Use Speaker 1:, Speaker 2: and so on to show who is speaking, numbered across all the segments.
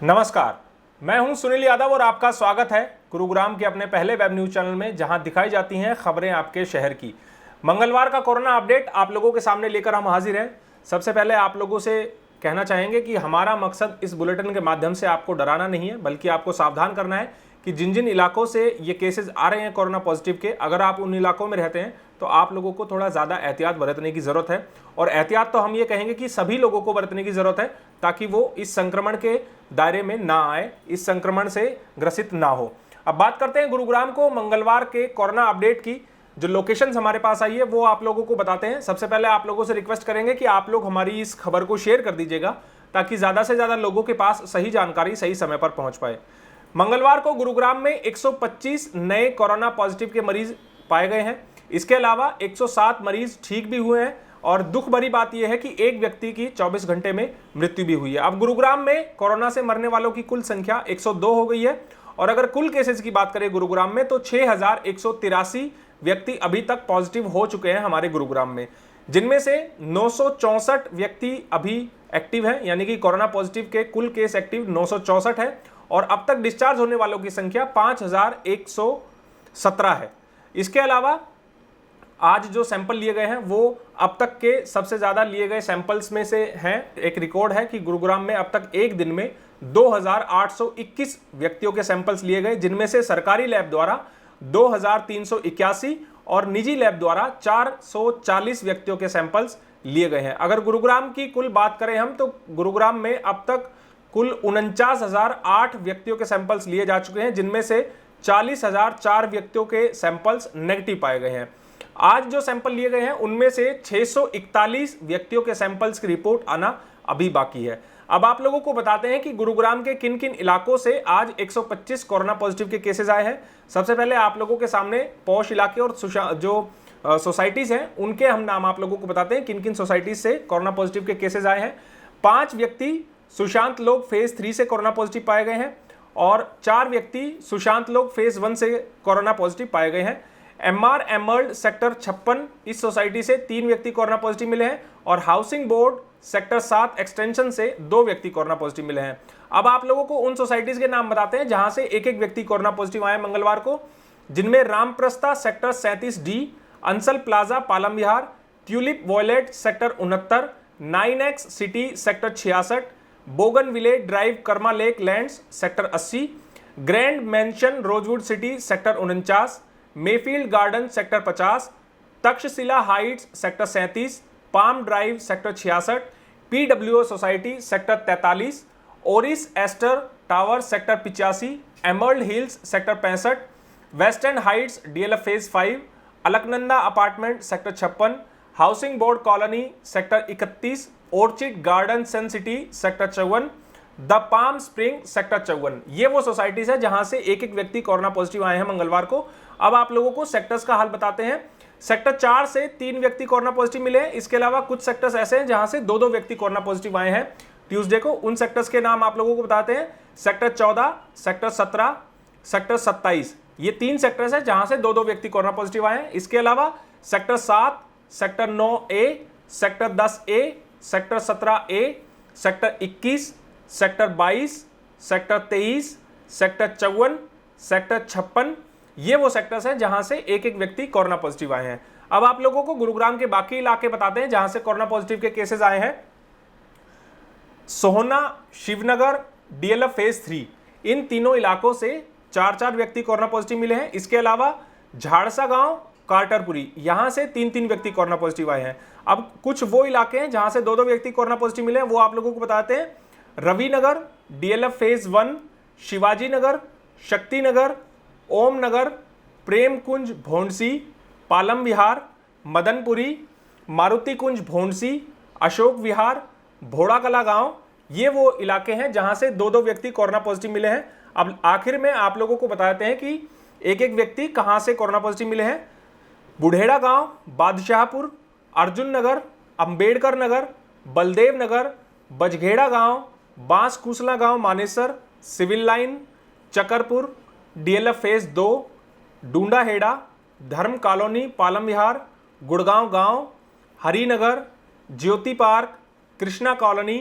Speaker 1: नमस्कार, मैं हूं सुनील यादव और आपका स्वागत है गुरुग्राम के अपने पहले वेब न्यूज चैनल में, जहां दिखाई जाती हैं खबरें आपके शहर की। मंगलवार का कोरोना अपडेट आप लोगों के सामने लेकर हम हाजिर हैं। सबसे पहले आप लोगों से कहना चाहेंगे कि हमारा मकसद इस बुलेटिन के माध्यम से आपको डराना नहीं है, बल्कि आपको सावधान करना है कि जिन जिन इलाकों से ये केसेस आ रहे हैं कोरोना पॉजिटिव के, अगर आप उन इलाकों में रहते हैं तो आप लोगों को थोड़ा ज़्यादा एहतियात बरतने की ज़रूरत है। और एहतियात तो हम ये कहेंगे कि सभी लोगों को बरतने की ज़रूरत है, ताकि वो इस संक्रमण के दायरे में ना आए, इस संक्रमण से ग्रसित ना हो। अब बात करते हैं गुरुग्राम को मंगलवार के कोरोना अपडेट की। जो लोकेशंस हमारे पास आई है वो आप लोगों को बताते हैं। सबसे पहले आप लोगों से रिक्वेस्ट करेंगे कि आप लोग हमारी इस खबर को शेयर कर दीजिएगा, ताकि ज़्यादा से ज़्यादा लोगों के पास सही जानकारी सही समय पर पहुंच पाए। मंगलवार को गुरुग्राम में 125 नए कोरोना पॉजिटिव के मरीज पाए गए हैं। इसके अलावा 107 मरीज ठीक भी हुए हैं और दुख भरी बात यह है कि एक व्यक्ति की 24 घंटे में मृत्यु भी हुई है। अब गुरुग्राम में कोरोना से मरने वालों की कुल संख्या 102 हो गई है। और अगर कुल केसेस की बात करें गुरुग्राम में, तो 6183 व्यक्ति अभी तक पॉजिटिव हो चुके हैं हमारे गुरुग्राम में, जिनमें से 964 व्यक्ति अभी एक्टिव हैं, यानी कि कोरोना पॉजिटिव के कुल केस एक्टिव 964 है। और अब तक डिस्चार्ज होने वालों की संख्या 5117 है। इसके अलावा आज जो सैंपल लिए गए हैं वो अब तक के सबसे ज़्यादा लिए गए सैंपल्स में से हैं। एक रिकॉर्ड है कि गुरुग्राम में अब तक एक दिन में 2821 व्यक्तियों के सैंपल्स लिए गए, जिनमें से सरकारी लैब द्वारा 2381 और निजी लैब द्वारा 440 व्यक्तियों के सैंपल्स लिए गए हैं। अगर गुरुग्राम की कुल बात करें हम, तो गुरुग्राम में अब तक कुल 49,008 व्यक्तियों के सैंपल्स लिए जा चुके हैं, जिनमें से 40,004 व्यक्तियों के सैंपल्स नेगेटिव पाए गए हैं। आज जो सैंपल लिए गए हैं उनमें से 641 व्यक्तियों के सैंपल्स की रिपोर्ट आना अभी बाकी है। अब आप लोगों को बताते हैं कि गुरुग्राम के किन किन इलाकों से आज 125 कोरोना पॉजिटिव के केसेस आए हैं। सबसे पहले आप लोगों के सामने पौष इलाके और जो सोसाइटीज हैं उनके हम नाम आप लोगों को बताते हैं, किन किन सोसाइटीज से कोरोना पॉजिटिव के केसेस आए हैं। 5 व्यक्ति सुशांत लोग फेज 3 से कोरोना पॉजिटिव पाए गए हैं और 4 व्यक्ति सुशांत लोग फेज 1 से कोरोना पॉजिटिव पाए गए हैं। MR एमर्ल्ड सेक्टर 56 इस सोसाइटी से 3 व्यक्ति कोरोना पॉजिटिव मिले हैं और हाउसिंग बोर्ड सेक्टर 7 एक्सटेंशन से 2 व्यक्ति कोरोना पॉजिटिव मिले हैं। अब आप लोगों को उन सोसाइटीज के नाम बताते हैं जहां से एक एक व्यक्ति कोरोना पॉजिटिव आए मंगलवार को, जिनमें Ramprastha sector 37D, Ansal Plaza Palam Vihar, Tulip Violet sector 69, 9X City sector 66, Bougainville Drive Karma Lake Lands sector 80, Grand Mansion Rosewood City sector 49, Mayfield Garden sector 50, Takshashila Heights sector 37, Palm Drive sector 66, PWO Society sector 43, Orris Aster Tower sector 85, Emerald Hills sector 65, Western Heights DLF phase 5, Alaknanda Apartment sector 56, Housing Board colony sector 31, orchid garden sun city sector 54, the palm spring sector 54। ये वो societies है जहां से एक एक व्यक्ति corona positive आए हैं मंगलवार को। अब आप लोगों को सेक्टर्स का हाल बताते हैं। सेक्टर 4 से 3 व्यक्ति कोरोना पॉजिटिव मिले हैं। इसके अलावा कुछ सेक्टर्स ऐसे हैं जहां से 2-2 व्यक्ति कोरोना पॉजिटिव आए हैं ट्यूसडे को। उन सेक्टर्स के नाम आप लोगों को बताते हैं। सेक्टर 14, सेक्टर 17, सेक्टर 27, ये 3 सेक्टर्स है जहां से 2-2 व्यक्ति कोरोना पॉजिटिव आए हैं। इसके अलावा sector 7, sector 9A, sector 10A, sector 17A, sector 21, sector 22, sector 23, sector 54, sector 56, ये वो सेक्टर्स हैं जहां से एक एक व्यक्ति कोरोना पॉजिटिव आए हैं। अब आप लोगों को गुरुग्राम के बाकी इलाके बताते हैं जहां से कोरोना पॉजिटिव के केसेस आए हैं। सोहना, शिवनगर, DLF फेज 3, इन तीनों इलाकों से 4-4 व्यक्ति कोरोना पॉजिटिव मिले हैं। इसके अलावा झाड़सा गांव, कार्टरपुरी, यहां से 3-3 व्यक्ति कोरोना पॉजिटिव आए हैं। अब कुछ वो इलाके हैं जहां से 2-2 व्यक्ति कोरोना पॉजिटिव मिले हैं, वो आप लोगों को बताते हैं। रविनगर, DLF फेज 1, शिवाजी नगर, शक्ति नगर, ओम नगर, प्रेम कुंज भोंडसी, पालम विहार, मदनपुरी, मारुति कुंज भोंडसी, अशोक विहार, भोड़ाकला गांव, ये वो इलाके हैं जहां से 2-2 व्यक्ति कोरोना पॉजिटिव मिले हैं। अब आखिर में आप लोगों को बताते हैं कि एक एक व्यक्ति कहां से कोरोना पॉजिटिव मिले हैं। बुढ़ेड़ा गांव, बादशाहपुर, अर्जुन नगर, अंबेडकर नगर, बलदेव नगर, बजघेड़ा गांव, बांस कुसला गांव Manesar, Civil Line, Chakarpur, DLF phase 2, Dundahera, Dharam Colony Palam Vihar, Gurgaon गांव, हरिनगर, ज्योति पार्क, कृष्णा कॉलोनी,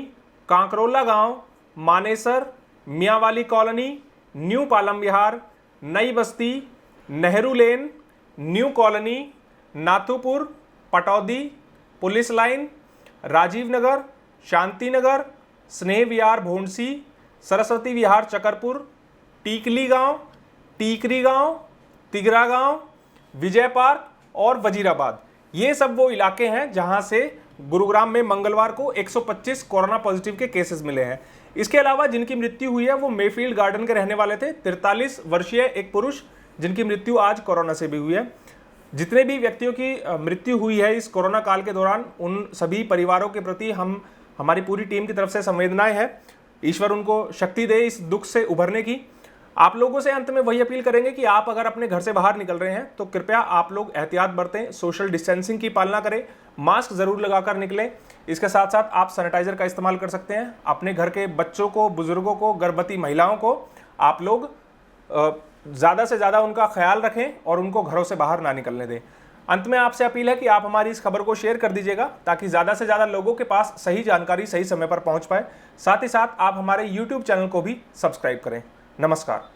Speaker 1: कांकरोला गांव, Manesar, Mianwali Colony, New Palam Vihar, Nai Basti, Nehru Lane, New Colony, Nathupur, Pataudi, Police Line, Rajiv Nagar, Shanti Nagar, Sneh Vihar Bhondsi, Saraswati Vihar Chakarpur, Tikli गांव, टीकरी गांव, तिगरा गांव, विजय पार्क और वजीराबाद। ये सब वो इलाके हैं जहां से गुरुग्राम में मंगलवार को 125 कोरोना पॉजिटिव के केसेस मिले हैं। इसके अलावा जिनकी मृत्यु हुई है वो मेफील्ड गार्डन के रहने वाले थे, 43 वर्षीय एक पुरुष जिनकी मृत्यु आज कोरोना से भी हुई है। जितने भी व्यक्तियों की मृत्यु हुई है इस कोरोना काल के दौरान, उन सभी परिवारों के प्रति हमारी पूरी टीम की तरफ से संवेदनाएं हैं। ईश्वर उनको शक्ति दे इस दुख से उभरने की। आप लोगों से अंत में वही अपील करेंगे कि आप अगर अपने घर से बाहर निकल रहे हैं तो कृपया आप लोग एहतियात बरतें, सोशल डिस्टेंसिंग की पालना करें, मास्क जरूर लगाकर निकलें। इसके साथ साथ आप सैनिटाइजर का इस्तेमाल कर सकते हैं। अपने घर के बच्चों को, बुजुर्गों को, गर्भवती महिलाओं को आप लोग ज़्यादा से ज़्यादा उनका ख्याल रखें और उनको घरों से बाहर ना निकलने दें। अंत में आपसे अपील है कि आप हमारी इस खबर को शेयर कर दीजिएगा ताकि ज़्यादा से ज़्यादा लोगों के पास सही जानकारी सही समय पर पहुंच पाए। साथ ही साथ आप हमारे YouTube चैनल को भी सब्सक्राइब करें। नमस्कार।